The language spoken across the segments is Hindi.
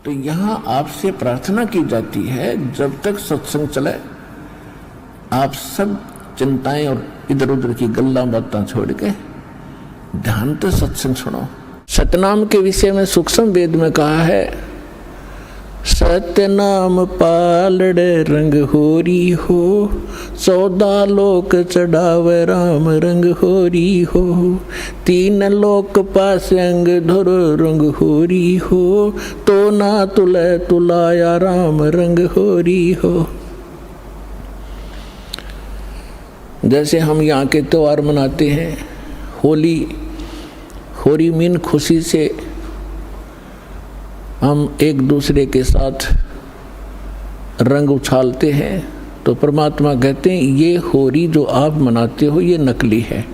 तो यहाँ आपसे प्रार्थना की जाती है, जब तक सत्संग चले आप सब चिंताएं और इधर उधर की गल्ला बातें छोड़ के ध्यान से सत्संग सुनो। सतनाम के विषय में सूक्ष्म वेद में कहा है, सतनाम पालड़े रंग होरी हो, 14 लोक चढ़ावे राम रंग होरी हो, 3 लोक पास अंग धुर रंग होरी हो, तो ना तुले तुलाया राम रंग होरी हो। जैसे हम यहाँ के त्योहार मनाते हैं, होली मीन खुशी से हम एक दूसरे के साथ रंग उछालते हैं, तो परमात्मा कहते हैं ये होली जो आप मनाते हो ये नकली है,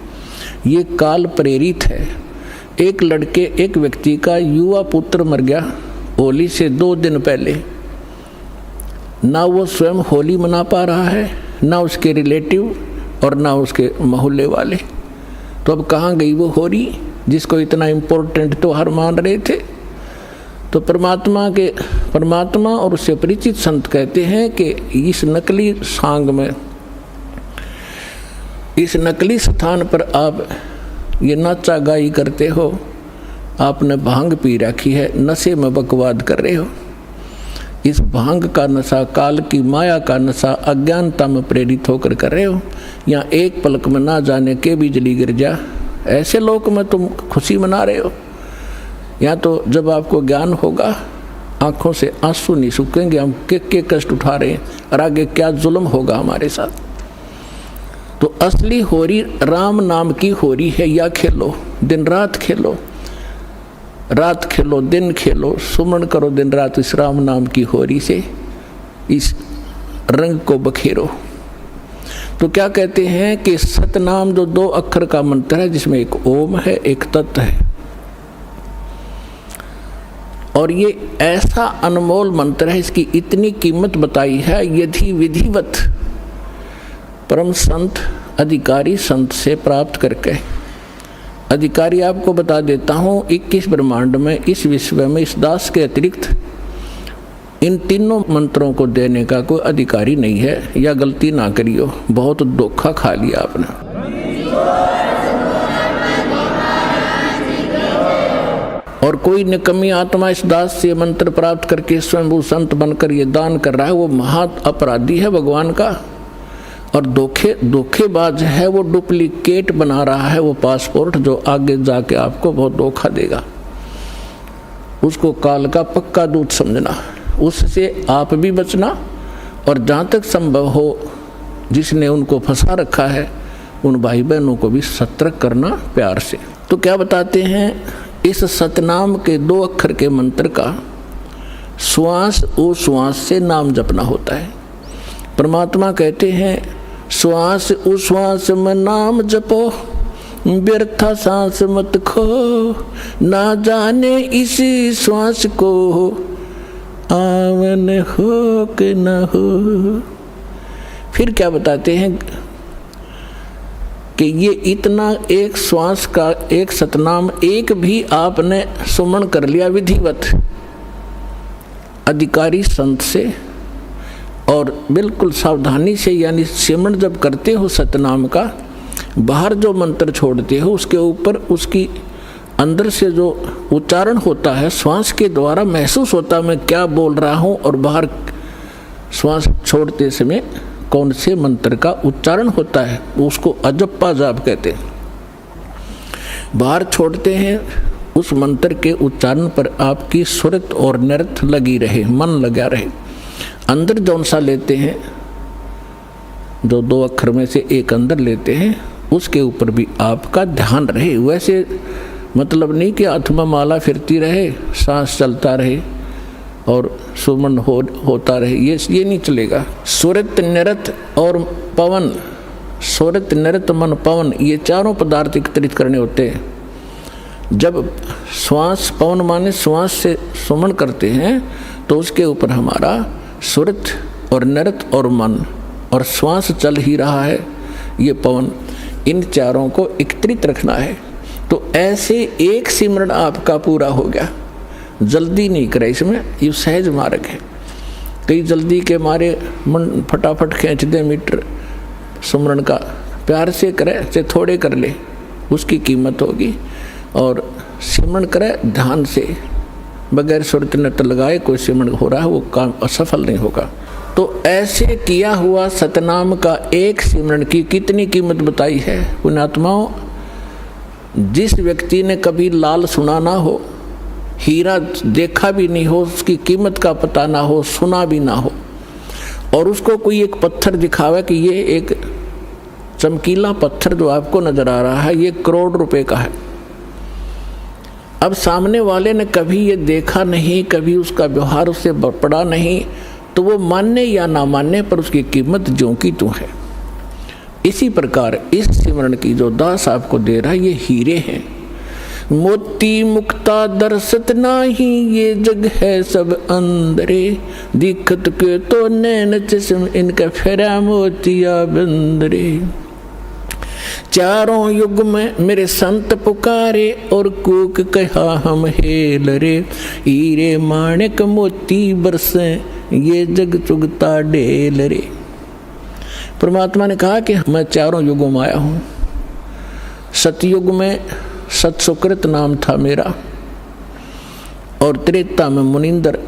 ये काल प्रेरित है। एक व्यक्ति का युवा पुत्र मर गया होली से 2 दिन पहले, ना वो स्वयं होली मना पा रहा है, ना उसके रिलेटिव और ना उसके मोहल्ले वाले। तो अब कहाँ गई वो होली जिसको इतना इम्पोर्टेंट त्योहार मान रहे थे। तो परमात्मा और उससे परिचित संत कहते हैं कि इस नकली सांग में, इस नकली स्थान पर आप ये नाचा गाई करते हो, आपने भांग पी रखी है, नशे में बकवाद कर रहे हो। इस भांग का नशा, काल की माया का नशा अज्ञानता में प्रेरित होकर कर रहे हो। यहाँ एक पलक में ना जाने के बिजली गिर जा, ऐसे लोक में तुम खुशी मना रहे हो। या तो जब आपको ज्ञान होगा आंखों से आंसू नहीं सूखेंगे, हम के कष्ट उठा रहे हैं और आगे क्या जुल्म होगा हमारे साथ। तो असली होरी राम नाम की होरी है। या खेलो, दिन रात खेलो, रात खेलो दिन खेलो, सुमन करो दिन रात इस राम नाम की होरी से, इस रंग को बखेरो। तो क्या कहते हैं कि सतनाम जो 2 अक्षर का मंत्र है, जिसमें एक ओम है एक तत् है, और ये ऐसा अनमोल मंत्र है, इसकी इतनी कीमत बताई है। यदि विधिवत परम संत अधिकारी संत से प्राप्त करके, अधिकारी आपको बता देता हूँ 21 ब्रह्मांड में, इस विश्व में इस दास के अतिरिक्त इन तीनों मंत्रों को देने का कोई अधिकारी नहीं है। या गलती ना करियो, बहुत धोखा खा लिया आपने। और कोई निकम्मी आत्मा इस दास से मंत्र प्राप्त करके स्वयंभू संत बनकर ये दान कर रहा है, वो महा अपराधी है भगवान का, और धोखेबाज है, वो डुप्लीकेट बना रहा है वो पासपोर्ट, जो आगे जाके आपको बहुत धोखा देगा। उसको काल का पक्का दूत समझना, उससे आप भी बचना, और जहाँ तक संभव हो जिसने उनको फंसा रखा है उन भाई बहनों को भी सतर्क करना प्यार से। तो क्या बताते हैं, इस सतनाम के 2 अक्षर के मंत्र का श्वास उश्वास से नाम जपना होता है। परमात्मा कहते हैं श्वास उश्वास में नाम जपो, व्यर्था सांस मत खो, ना जाने इसी श्वास को आवन हो कि न हो। फिर क्या बताते हैं कि ये इतना एक श्वास का एक सतनाम एक भी आपने सुमन कर लिया विधिवत अधिकारी संत से, और बिल्कुल सावधानी से, यानी सिमरन जब करते हो सतनाम का, बाहर जो मंत्र छोड़ते हो उसके ऊपर उसकी अंदर से जो उच्चारण होता है श्वास के द्वारा महसूस होता है मैं क्या बोल रहा हूँ, और बाहर श्वास छोड़ते समय कौन से मंत्र का उच्चारण होता है, उसको अजप्पा जाप कहते हैं। बाहर छोड़ते हैं उस मंत्र के उच्चारण पर आपकी सुरत और नृत्य लगी रहे, मन लगा रहे। अंदर जौन सा लेते हैं, जो 2 अक्षर में से एक अंदर लेते हैं, उसके ऊपर भी आपका ध्यान रहे। वैसे मतलब नहीं कि आत्मा माला फिरती रहे, सांस चलता रहे और सुमन होता रहे, ये नहीं चलेगा। सुरत नृत्य और पवन, सुरत नृत्य मन पवन, ये चारों पदार्थ एकत्रित करने होते हैं। जब श्वास, पवन माने श्वास से सुमन करते हैं, तो उसके ऊपर हमारा सुरत और नृत्य और मन, और श्वास चल ही रहा है, ये पवन, इन चारों को एकत्रित रखना है। तो ऐसे एक सिमरन आपका पूरा हो गया, जल्दी नहीं करे, इसमें ये सहज मार्ग है। कई जल्दी के मारे मन फटाफट खींच दे मीटर सुमरण का, प्यार से करे चाहे थोड़े कर ले उसकी कीमत होगी, और सिमरण करे ध्यान से बगैर सुरत नट लगाए कोई सिमरण हो रहा है वो काम असफल नहीं होगा। तो ऐसे किया हुआ सतनाम का एक सिमरण की कितनी कीमत बताई है पुण्यात्माओं। जिस व्यक्ति ने कभी लाल सुना ना हो, हीरा देखा भी नहीं हो, उसकी कीमत का पता ना हो, सुना भी ना हो, और उसको कोई एक पत्थर दिखावे कि ये एक चमकीला पत्थर जो आपको नजर आ रहा है ये करोड़ रुपए का है। अब सामने वाले ने कभी ये देखा नहीं, कभी उसका व्यवहार उससे पड़ा नहीं, तो वो मानने या ना मानने पर उसकी कीमत ज्यों की त्यों है। इसी प्रकार इस सिमरण की जो दास आपको दे रहा है ये हीरे हैं। मोती मुक्ता दर्शत नाही, ये जग है सब अंदरे, दिखत के तो नैन चश्म इनका फेरा मोतिया बंदरे। चारों युग में मेरे संत पुकारे, और कूक कहा हम हेल रे, हीरे माणिक मोती बरसे, ये जग चुगता ढेल रे। परमात्मा ने कहा कि मैं चारों युगों में आया हूँ। सतयुग में सतसुकृत नाम था मेरा, और त्रेता में मुनिंदर,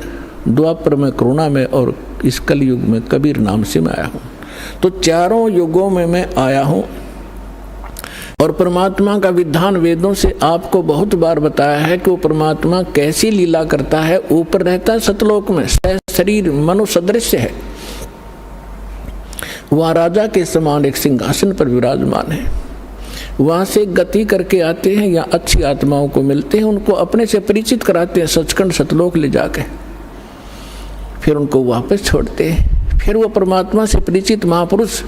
द्वापर में करुणा में, और इस कलयुग में कबीर नाम से मैं आया हूँ। तो चारों युगों में मैं आया हूँ। और परमात्मा का विधान वेदों से आपको बहुत बार बताया है कि वो परमात्मा कैसी लीला करता है। ऊपर रहता है सतलोक में, शरीर मनुष्य सदृश है, वहाँ राजा के समान एक सिंहासन पर विराजमान है। वहाँ से गति करके आते हैं या अच्छी आत्माओं को मिलते हैं, उनको अपने से परिचित कराते हैं सचखंड सतलोक ले जाके, फिर उनको वापस छोड़ते हैं। फिर वो परमात्मा से परिचित महापुरुष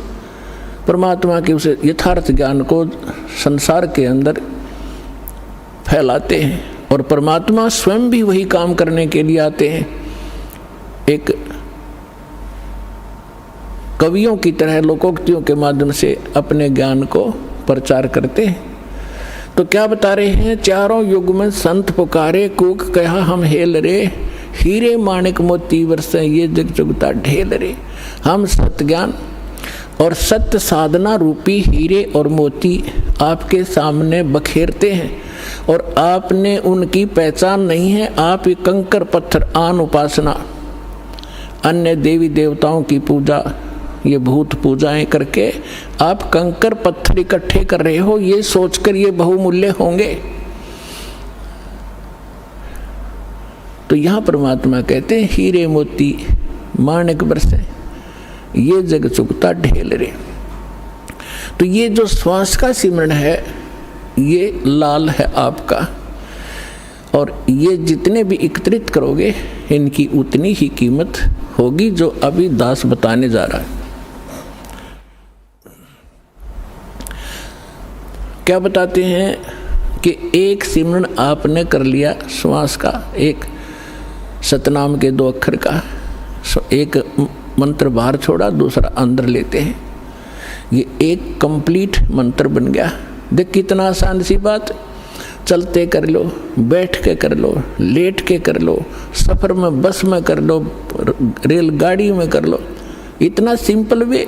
परमात्मा के उसे यथार्थ ज्ञान को संसार के अंदर फैलाते हैं, और परमात्मा स्वयं भी वही काम करने के लिए आते हैं। एक कवियों की तरह लोकोक्तियों के माध्यम से अपने ज्ञान को प्रचार करते हैं। तो क्या बता रहे हैं, चारों युग में संत पुकारे, कूक कहा हम हेल रे, हीरे माणिक मोती बरसे, ये जग चुगता ढेल रे। हम सत्य ज्ञान और सत्य साधना रूपी हीरे और मोती आपके सामने बखेरते हैं, और आपने उनकी पहचान नहीं है। आप ये कंकर पत्थर आन उपासना, अन्य देवी देवताओं की पूजा, ये भूत पूजाएं करके आप कंकर पत्थर इकट्ठे कर रहे हो, ये सोचकर ये बहुमूल्य होंगे। तो यहाँ परमात्मा कहते हैं हीरे मोती माणिक बरसे, ये जग चुगता ढेल रे। तो ये जो श्वास का सिमरण है ये लाल है आपका, और ये जितने भी एकत्रित करोगे इनकी उतनी ही कीमत होगी जो अभी दास बताने जा रहा है। क्या बताते हैं कि एक सिमरण आपने कर लिया श्वास का, एक सतनाम के 2 अक्षर का, एक मंत्र बाहर छोड़ा दूसरा अंदर लेते हैं, ये एक कंप्लीट मंत्र बन गया। देख कितना आसान सी बात, चलते कर लो, बैठ के कर लो, लेट के कर लो, सफ़र में बस में कर लो, रेलगाड़ी में कर लो, इतना सिंपल वे।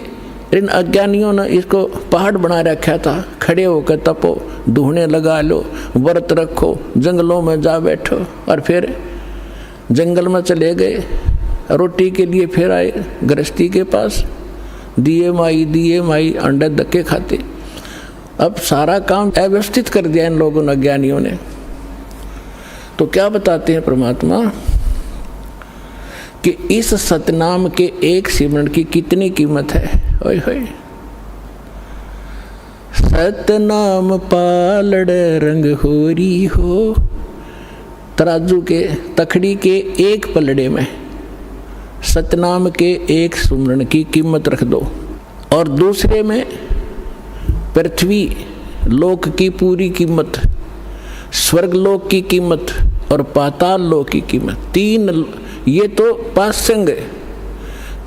इन अज्ञानियों ने इसको पहाड़ बना रखा था, खड़े होकर तपो, ढूंढने लगा लो, व्रत रखो, जंगलों में जा बैठो, और फिर जंगल में चले गए, रोटी के लिए फिर आए गृहस्थी के पास, दिए माई अंडे धक्के खाते। अब सारा काम अव्यवस्थित कर दिया इन लोगों ने, अज्ञानियों ने। तो क्या बताते हैं परमात्मा कि इस सतनाम के एक सिमरण की कितनी कीमत है। ओए होए, सतनाम पालड़ रंग होरी हो, तराजू के तखड़ी के एक पलड़े में सतनाम के एक सुमरण की कीमत रख दो, और दूसरे में पृथ्वी लोक की पूरी कीमत, स्वर्ग लोक की कीमत और पाताल लोक की कीमत। 3 ये तो पासंग है,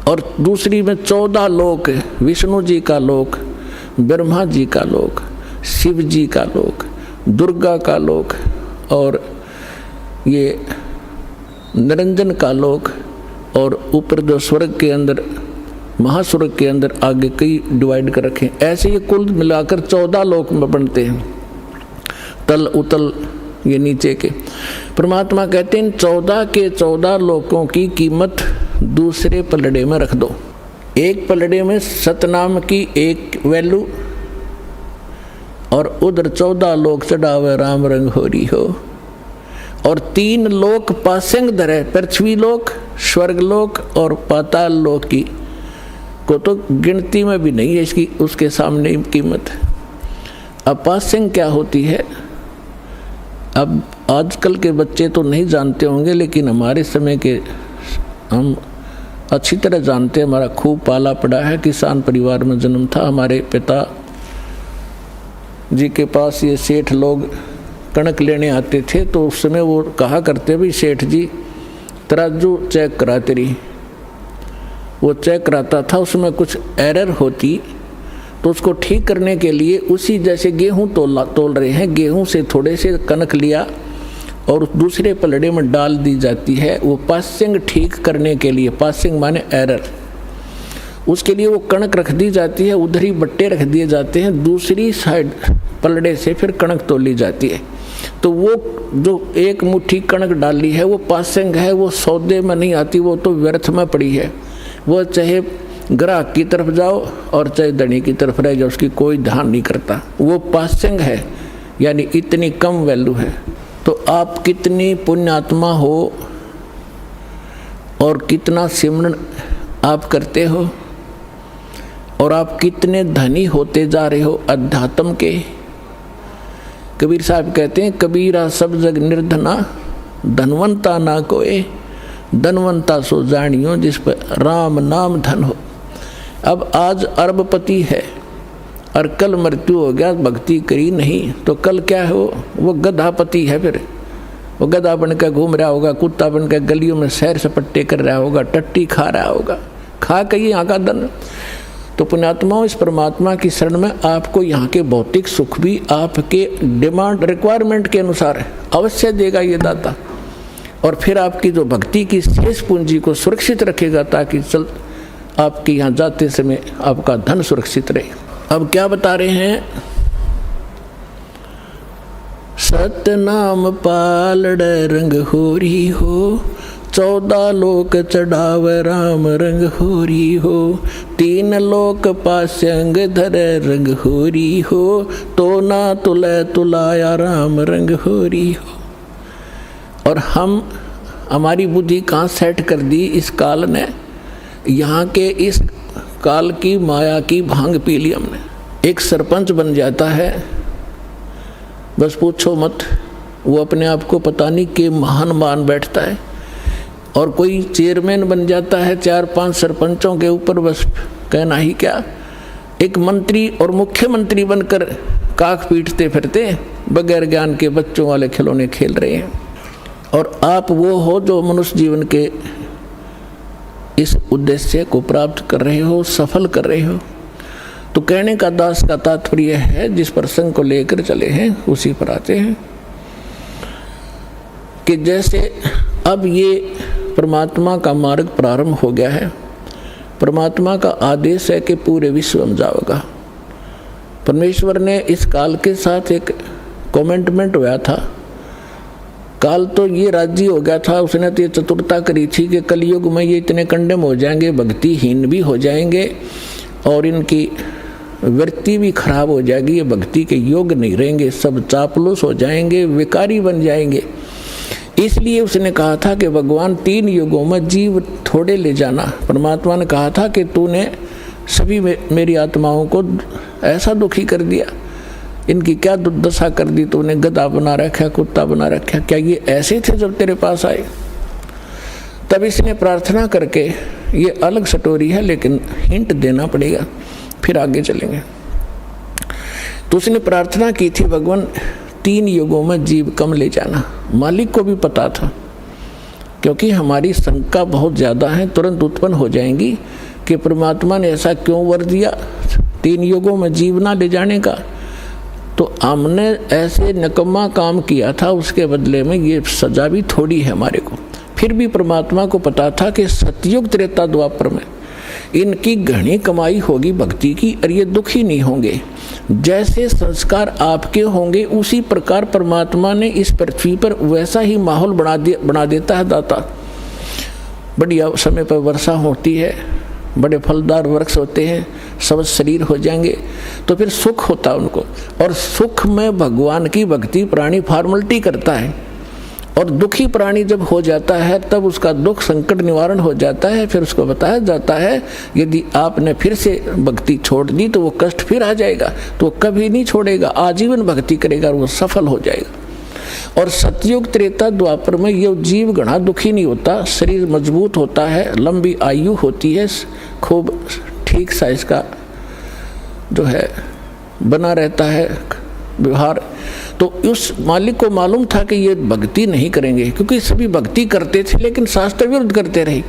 और दूसरी में 14 लोक, विष्णु जी का लोक, ब्रह्मा जी का लोक, शिव जी का लोक, दुर्गा का लोक, और ये निरंजन का लोक और ऊपर जो स्वर्ग के अंदर, महास्वर्ग के अंदर आगे कई डिवाइड कर रखे। ऐसे ये कुल मिलाकर 14 लोक में बनते हैं, तल उतल ये नीचे के। परमात्मा कहते हैं 14 के 14 लोकों की कीमत दूसरे पलड़े में रख दो। एक पलड़े में सतनाम की एक वैल्यू और उधर 14 लोक चढ़ावे राम रंग हो रही हो, और 3 लोक पासेंग धरे, पृथ्वी लोक, स्वर्ग लोक और पाताल लोक की को तो गिनती में भी नहीं है इसकी, उसके सामने कीमत। अब पासेंग क्या होती है, अब आजकल के बच्चे तो नहीं जानते होंगे, लेकिन हमारे समय के हम अच्छी तरह जानते हैं। हमारा खूब पाला पड़ा है, किसान परिवार में जन्म था। हमारे पिता जी के पास ये सेठ लोग कणक लेने आते थे, तो उस समय वो कहा करते भी सेठ जी तराजू चेक करा तेरी। वो चेक कराता था, उसमें कुछ एरर होती तो उसको ठीक करने के लिए उसी जैसे गेहूं तोल रहे हैं, गेहूं से थोड़े से कणक लिया और दूसरे पलड़े में डाल दी जाती है। वो पासिंग ठीक करने के लिए, पासिंग माने एरर, उसके लिए वो कणक रख दी जाती है, उधर ही बट्टे रख दिए जाते हैं, दूसरी साइड पलड़े से फिर कणक तोली जाती है। तो वो जो एक मुट्ठी कणक डाली है वो पासिंग है, वो सौदे में नहीं आती, वो तो व्यर्थ में पड़ी है। वो चाहे ग्राहक की तरफ जाओ और चाहे धनी की तरफ रह जाओ, उसकी कोई ध्यान नहीं करता। वो पासिंग है, यानी इतनी कम वैल्यू है। तो आप कितनी पुण्यात्मा हो और कितना सिमरन आप करते हो, और आप कितने धनी होते जा रहे हो अध्यात्म के। कबीर साहब कहते हैं, कबीरा सब जग निर्धना, धनवंता ना कोई, धनवंता सो जानियो जिस पर राम नाम धन हो। अब आज अरबपति है और कल मृत्यु हो गया, भक्ति करी नहीं, तो कल क्या है, वो गधापति है। फिर वो गधा बन कर घूम रहा होगा, कुत्ता बन कर गलियों में सैर सपट्टे कर रहा होगा, टट्टी खा रहा होगा, खा के यहाँ का धन। तो पुण्यात्माओं, इस परमात्मा की शरण में आपको यहाँ के भौतिक सुख भी आपके डिमांड रिक्वायरमेंट के अनुसार अवश्य देगा ये दाता, और फिर आपकी जो भक्ति की शेष पूंजी को सुरक्षित रखेगा, ताकि चल आपके यहाँ जाते समय आपका धन सुरक्षित रहे। अब क्या बता रहे हैं, सतनाम पालड़ रंग होरी हो, 14 लोक चढ़ाव राम रंग होरी हो, 3 लोक पास्यंग धर रंग होरी हो, तो ना तुले तुलाया राम रंग होरी हो। और हम हमारी बुद्धि कहाँ सेट कर दी इस काल ने, यहाँ के इस काल की माया की भांग पी ली हमने। एक सरपंच बन जाता है, बस पूछो मत, वो अपने आप को पता नहीं कि महान मान बैठता है। और कोई चेयरमैन बन जाता है 4-5 सरपंचों के ऊपर, बस कहना ही क्या। एक मंत्री और मुख्यमंत्री बनकर काख पीटते फिरते बगैर ज्ञान के बच्चों वाले खिलौने खेल रहे हैं। और आप वो हो जो मनुष्य जीवन के इस उद्देश्य को प्राप्त कर रहे हो, सफल कर रहे हो। तो कहने का दास का तात्पर्य है, जिस प्रसंग को लेकर चले हैं उसी पर आते हैं कि जैसे अब ये परमात्मा का मार्ग प्रारंभ हो गया है, परमात्मा का आदेश है कि पूरे विश्व में जाओगा। परमेश्वर ने इस काल के साथ एक कमेंटमेंट हुआ था। काल तो ये राजी हो गया था, उसने तो ये चतुरता करी थी कि कलयुग में ये इतने कंडेम हो जाएंगे, भक्तिहीन भी हो जाएंगे और इनकी वृत्ति भी खराब हो जाएगी, ये भक्ति के योग नहीं रहेंगे, सब चापलूस हो जाएंगे, विकारी बन जाएंगे। इसलिए उसने कहा था कि भगवान 3 युगों में जीव थोड़े ले जाना। परमात्मा ने कहा था कि तूने सभी मेरी आत्माओं को ऐसा दुखी कर दिया, इनकी क्या दुर्दशा कर दी तूने, गधा बना रखा, कुत्ता बना रखा, क्या ये ऐसे थे जब तेरे पास आए? तब इसने प्रार्थना करके, ये अलग स्टोरी है लेकिन हिंट देना पड़ेगा, फिर आगे चलेंगे। तो उसने प्रार्थना की थी, भगवान 3 युगों में जीव कम ले जाना। मालिक को भी पता था, क्योंकि हमारी शंका बहुत ज़्यादा है, तुरंत उत्पन्न हो जाएंगी कि परमात्मा ने ऐसा क्यों वर दिया 3 युगों में जीव ना ले जाने का। तो हमने ऐसे निकम्मा काम किया था, उसके बदले में ये सजा भी थोड़ी है हमारे को। फिर भी परमात्मा को पता था कि सतयुग त्रेता द्वापर में इनकी घनी कमाई होगी भक्ति की और ये दुखी नहीं होंगे। जैसे संस्कार आपके होंगे उसी प्रकार परमात्मा ने इस पृथ्वी पर वैसा ही माहौल बना देता है दाता। बढ़िया समय पर वर्षा होती है, बड़े फलदार वृक्ष होते हैं, सब शरीर हो जाएंगे तो फिर सुख होता है उनको। और सुख में भगवान की भक्ति प्राणी फॉर्मलिटी करता है, और दुखी प्राणी जब हो जाता है तब उसका दुख संकट निवारण हो जाता है। फिर उसको बताया जाता है यदि आपने फिर से भक्ति छोड़ दी तो वो कष्ट फिर आ जाएगा, तो वो कभी नहीं छोड़ेगा, आजीवन भक्ति करेगा और वो सफल हो जाएगा। और सतयुग त्रेता द्वापर में ये जीव घना दुखी नहीं होता, शरीर मजबूत होता है, लंबी आयु होती है, खूब ठीक सा इसका जो है बना रहता है व्यवहार। तो उस मालिक को मालूम था कि ये भक्ति नहीं करेंगे, क्योंकि सभी भक्ति करते थे लेकिन शास्त्र विरुद्ध करते रहे,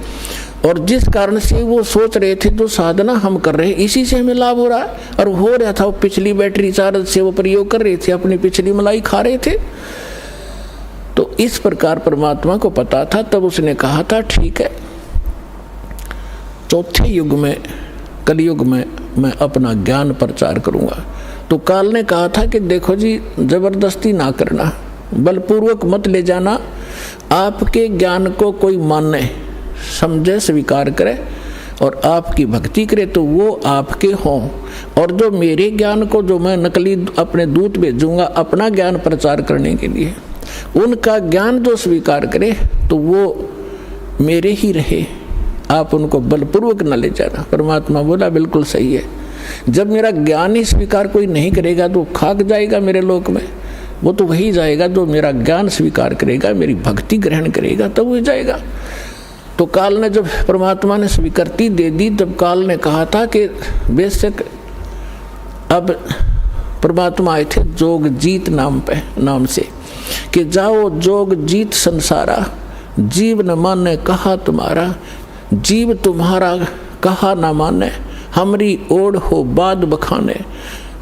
और जिस कारण से वो सोच रहे थे जो साधना हम कर रहे हैं इसी से हमें लाभ हो रहा है, और हो रहा था। वो पिछली बैटरी चार्ज से वो प्रयोग कर रहे थे, अपनी पिछली मलाई खा रहे थे। तो इस प्रकार परमात्मा को पता था, तब उसने कहा था ठीक है, चौथे युग में कलयुग में मैं अपना ज्ञान प्रचार करूंगा। तो काल ने कहा था कि देखो जी, जबरदस्ती ना करना, बलपूर्वक मत ले जाना, आपके ज्ञान को कोई माने समझे स्वीकार करे और आपकी भक्ति करे तो वो आपके हों, और जो मेरे ज्ञान को जो मैं नकली अपने दूत भेजूंगा अपना ज्ञान प्रचार करने के लिए, उनका ज्ञान जो स्वीकार करे तो वो मेरे ही रहे, आप उनको बलपूर्वक न ले जाना। परमात्मा बोला बिल्कुल सही है, जब मेरा ज्ञान ही स्वीकार कोई नहीं करेगा तो खाक जाएगा मेरे लोक में, वो तो वही जाएगा जो मेरा ज्ञान स्वीकार करेगा, मेरी भक्ति ग्रहण करेगा तब वो जाएगा। तो काल ने जब परमात्मा ने स्वीकृति दे दी, तब काल ने कहा था कि बेशक अब परमात्मा आए थे जोगजीत नाम से कि जाओ जोगजीत संसारा, जीव न माने कहा तुम्हारा, जीव तुम्हारा कहा न माने, हमरी ओढ़ हो बाद बखाने।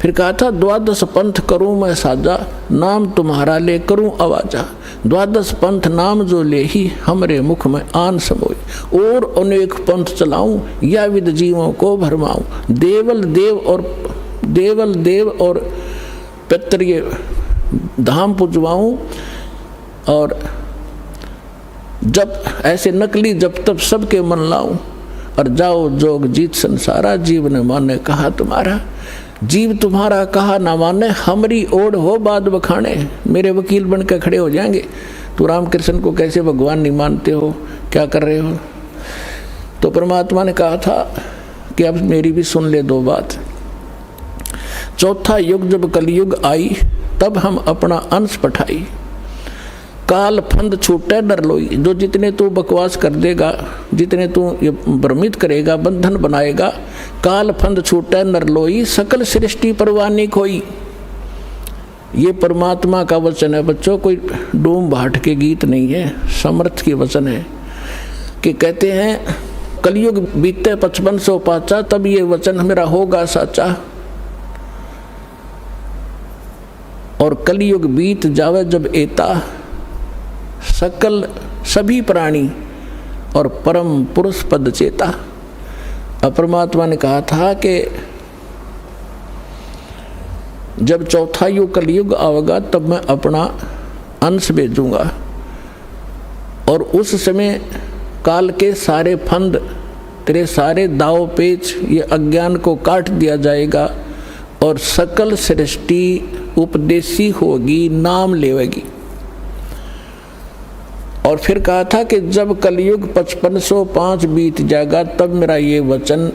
फिर कहा था द्वादश पंथ करूं मैं साजा, नाम तुम्हारा ले करूं आवाजा, द्वादश पंथ नाम जो ले ही हमरे मुख में आन समोई, और अनेक पंथ चलाऊं या विद जीवों को भरमाऊं, देवल देव और पितृ धाम पुजवाऊं, और जब ऐसे नकली जब तब सबके मन लाऊं, और जाओ जोग जीत संसारा, जीव ने माने कहा तुम्हारा, जीव तुम्हारा कहा ना माने, हमरी ओढ़ हो बाद बखाने, मेरे वकील बन के खड़े हो जाएंगे। तो रामकृष्ण को कैसे भगवान नहीं मानते हो, क्या कर रहे हो? तो परमात्मा ने कहा था कि अब मेरी भी सुन ले दो बात। चौथा युग जब कलयुग आई तब हम अपना अंश पठाई, काल फंद छूटे डर लोई, जो जितने तू बकवास कर देगा, जितने तू ये भ्रमित करेगा, बंधन बनाएगा, काल फंद छूटे नर लोई, सकल सृष्टि परवानी खोई। ये परमात्मा का वचन है बच्चों, कोई डूम भाट के गीत नहीं है, समर्थ के वचन है। कि कहते हैं कलयुग बीते 5500 पाचा, तब ये वचन मेरा होगा साचा, और कलयुग बीत जावे जब एता, सकल सभी प्राणी और परम पुरुष पद चेता। अब परमात्मा ने कहा था कि जब चौथा युग कलयुग आवेगा तब मैं अपना अंश भेजूंगा, और उस समय काल के सारे फंद, तेरे सारे दाव पेच, ये अज्ञान को काट दिया जाएगा, और सकल सृष्टि उपदेशी होगी, नाम लेवेगी। और फिर कहा था कि जब कलयुग 5505 बीत जाएगा तब मेरा ये वचन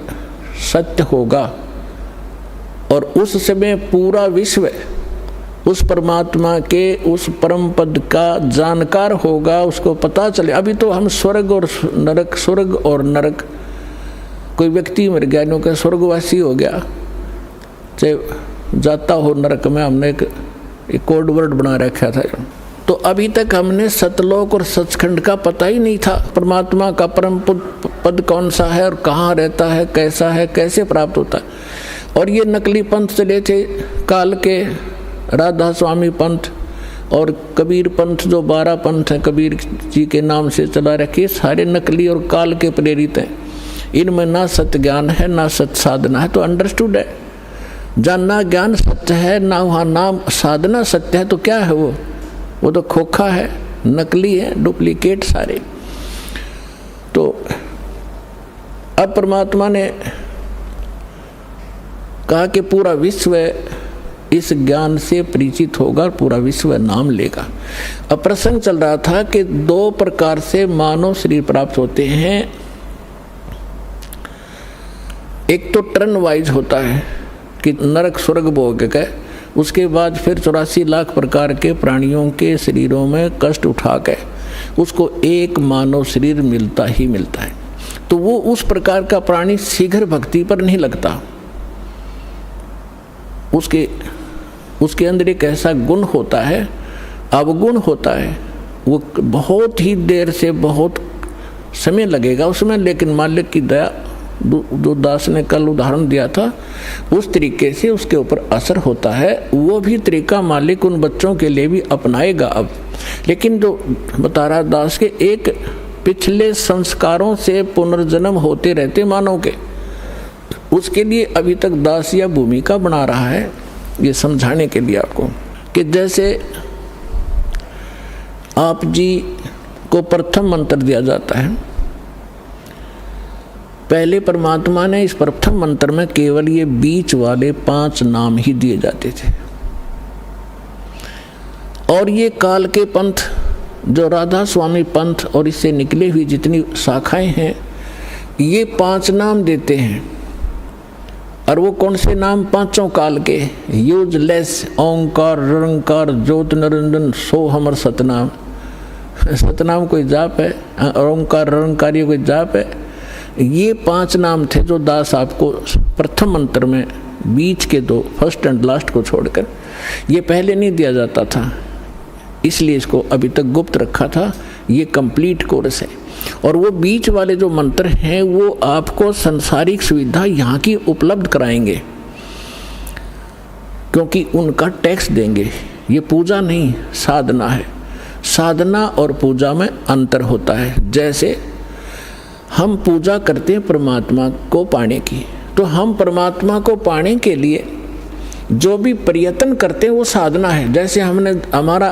सत्य होगा, और उस समय पूरा विश्व उस परमात्मा के उस परम पद का जानकार होगा, उसको पता चले। अभी तो हम स्वर्ग और नरक, कोई व्यक्ति मर गया, नो का स्वर्गवासी हो गया, चाहे जाता हो नरक में, हमने एक कोड वर्ड बना रखा था। तो अभी तक हमने सतलोक और सचखंड का पता ही नहीं था, परमात्मा का परम पद कौन सा है और कहाँ रहता है, कैसा है, कैसे प्राप्त होता है। और ये नकली पंथ चले थे काल के, राधा स्वामी पंथ और कबीर पंथ जो 12 पंथ है कबीर जी के नाम से चला रखे, सारे नकली और काल के प्रेरित हैं। इनमें ना सत्य ज्ञान है ना सत्य साधना है, तो अंडरस्टूड है। जहाँ ना ज्ञान सत्य है ना वहाँ नाम साधना सत्य है, तो क्या है वो तो खोखा है, नकली है, डुप्लीकेट सारे। तो अब परमात्मा ने कहा कि पूरा विश्व इस ज्ञान से परिचित होगा, पूरा विश्व नाम लेगा। अब प्रसंग चल रहा था कि 2 प्रकार से मानव शरीर प्राप्त होते हैं। एक तो टर्न वाइज होता है कि नरक स्वर्ग भोग के उसके बाद फिर 84 लाख प्रकार के प्राणियों के शरीरों में कष्ट उठा के उसको एक मानव शरीर मिलता ही मिलता है। तो वो उस प्रकार का प्राणी शीघ्र भक्ति पर नहीं लगता। उसके अंदर एक ऐसा गुण होता है, अवगुण होता है, वो बहुत ही देर से बहुत समय लगेगा उसमें, लेकिन मालिक की दया, जो दास ने कल उदाहरण दिया था उस तरीके से उसके ऊपर असर होता है। वो भी तरीका मालिक उन बच्चों के लिए भी अपनाएगा अब। लेकिन जो बता रहा दास के एक पिछले संस्कारों से पुनर्जन्म होते रहते मानव के, उसके लिए अभी तक दास या भूमिका बना रहा है, ये समझाने के लिए आपको कि जैसे आप जी को प्रथम मंत्र दिया जाता है। पहले परमात्मा ने इस प्रथम मंत्र में केवल ये बीच वाले 5 नाम ही दिए जाते थे, और ये काल के पंथ जो राधा स्वामी पंथ और इससे निकले हुई जितनी शाखाएं हैं, ये 5 नाम देते हैं। और वो कौन से नाम? 5 काल के, यूजलेस, ओंकार, निरंकार, ज्योत निरंजन, सो हमर सतनाम। सतनाम कोई जाप है, ओंकार निरंकार कोई जाप है। ये 5 नाम थे जो दास आपको प्रथम मंत्र में बीच के 2 फर्स्ट एंड लास्ट को छोड़कर, ये पहले नहीं दिया जाता था, इसलिए इसको अभी तक गुप्त रखा था। ये कंप्लीट कोर्स है। और वो बीच वाले जो मंत्र हैं वो आपको संसारिक सुविधा यहाँ की उपलब्ध कराएंगे, क्योंकि उनका टैक्स देंगे। ये पूजा नहीं, साधना है। साधना और पूजा में अंतर होता है। जैसे हम पूजा करते हैं परमात्मा को पाने की, तो हम परमात्मा को पाने के लिए जो भी प्रयत्न करते हैं वो साधना है। जैसे हमारा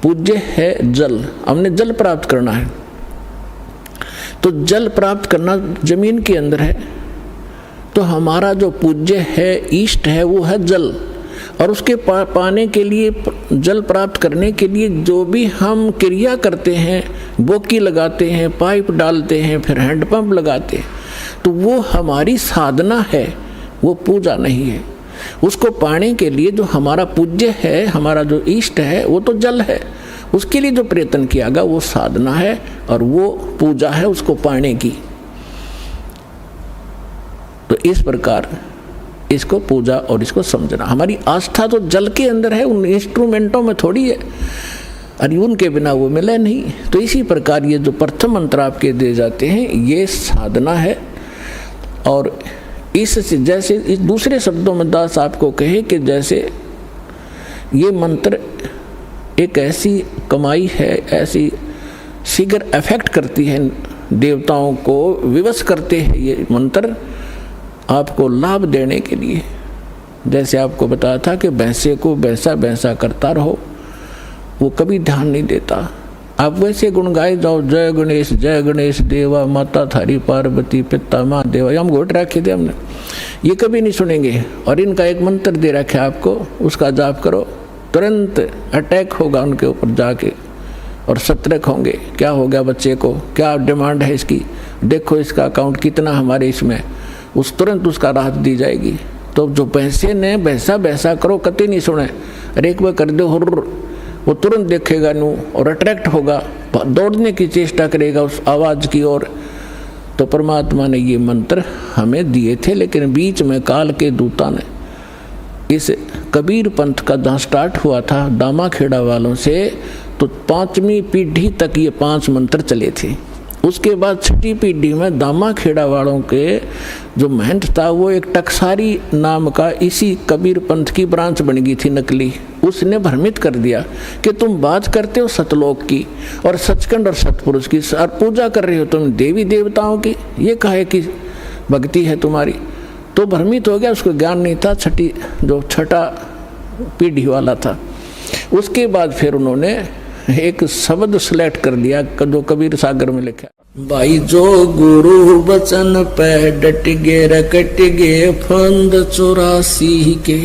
पूज्य है जल, हमने जल प्राप्त करना है, तो जल प्राप्त करना जमीन के अंदर है, तो हमारा जो पूज्य है, इष्ट है, वो है जल। और उसके पाने के लिए, जल प्राप्त करने के लिए जो भी हम क्रिया करते हैं, बोकी लगाते हैं, पाइप डालते हैं, फिर हैंडपंप लगाते हैं, तो वो हमारी साधना है, वो पूजा नहीं है। उसको पाने के लिए जो हमारा पूज्य है, हमारा जो इष्ट है, वो तो जल है। उसके लिए जो प्रयत्न किया गया वो साधना है और वो पूजा है उसको पाने की। तो इस प्रकार इसको पूजा और इसको समझना। हमारी आस्था तो जल के अंदर है, उन इंस्ट्रूमेंटों में थोड़ी है, और उनके बिना वो मिले नहीं। तो इसी प्रकार ये जो प्रथम मंत्र आपके दिए जाते हैं ये साधना है। और इससे जैसे इस दूसरे शब्दों में दास आपको कहे कि जैसे ये मंत्र एक ऐसी कमाई है, ऐसी शीघ्र अफेक्ट करती है, देवताओं को विवश करते हैं ये मंत्र आपको लाभ देने के लिए। जैसे आपको बताया था कि भैंसे को भैंसा भैंसा करता रहो, वो कभी ध्यान नहीं देता। आप वैसे गुण गाए जाओ, जय गणेश देवा, माता थारी पार्वती, पिता माँ देवा, हम घोट रखे थे हमने, ये कभी नहीं सुनेंगे। और इनका एक मंत्र दे रखा है आपको, उसका जाप करो, तुरंत अटैक होगा उनके ऊपर जाके और सतर्क होंगे। क्या हो गया बच्चे को, क्या डिमांड है इसकी, देखो इसका अकाउंट कितना हमारे इसमें, उस तुरंत उसका राहत दी जाएगी। तो जो पैसे ने भैंसा भैंसा करो कति नहीं सुने, अरे एक बार कर दो हुर्र, वो तुरंत देखेगा नू और अट्रैक्ट होगा, दौड़ने की चेष्टा करेगा उस आवाज़ की ओर। तो परमात्मा ने ये मंत्र हमें दिए थे, लेकिन बीच में काल के दूता ने इस कबीर पंथ का जहाँ स्टार्ट हुआ था दामा खेड़ा वालों से, तो 5वीं पीढ़ी तक ये 5 मंत्र चले थे। उसके बाद छठी पीढ़ी में दामा खेड़ा वालों के जो महंत था वो एक टकसारी नाम का इसी कबीर पंथ की ब्रांच बन गई थी नकली। उसने भ्रमित कर दिया कि तुम बात करते हो सतलोक की और सचखंड और सतपुरुष की और पूजा कर रहे हो तुम देवी देवताओं की, ये काहे की भक्ति है तुम्हारी। तो भ्रमित हो गया, उसको ज्ञान नहीं था, छठा पीढ़ी वाला था। उसके बाद फिर उन्होंने एक शब्द सिलेक्ट कर दिया जो कबीर सागर में लिखा, भाई जो गुरु बचन पे डट गे रकट गे फंद 84 के,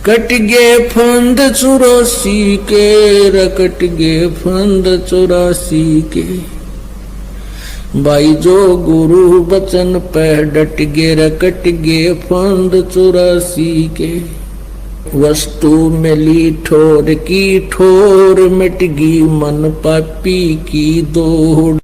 कट गे फंद 84 के, रकट गे फंद 84 के। भाई जो गुरु बचन पे डट गे रकट गे फंद 84 के, वस्तु मिली ठोर की ठोर मिट गई मन पापी की दौड़।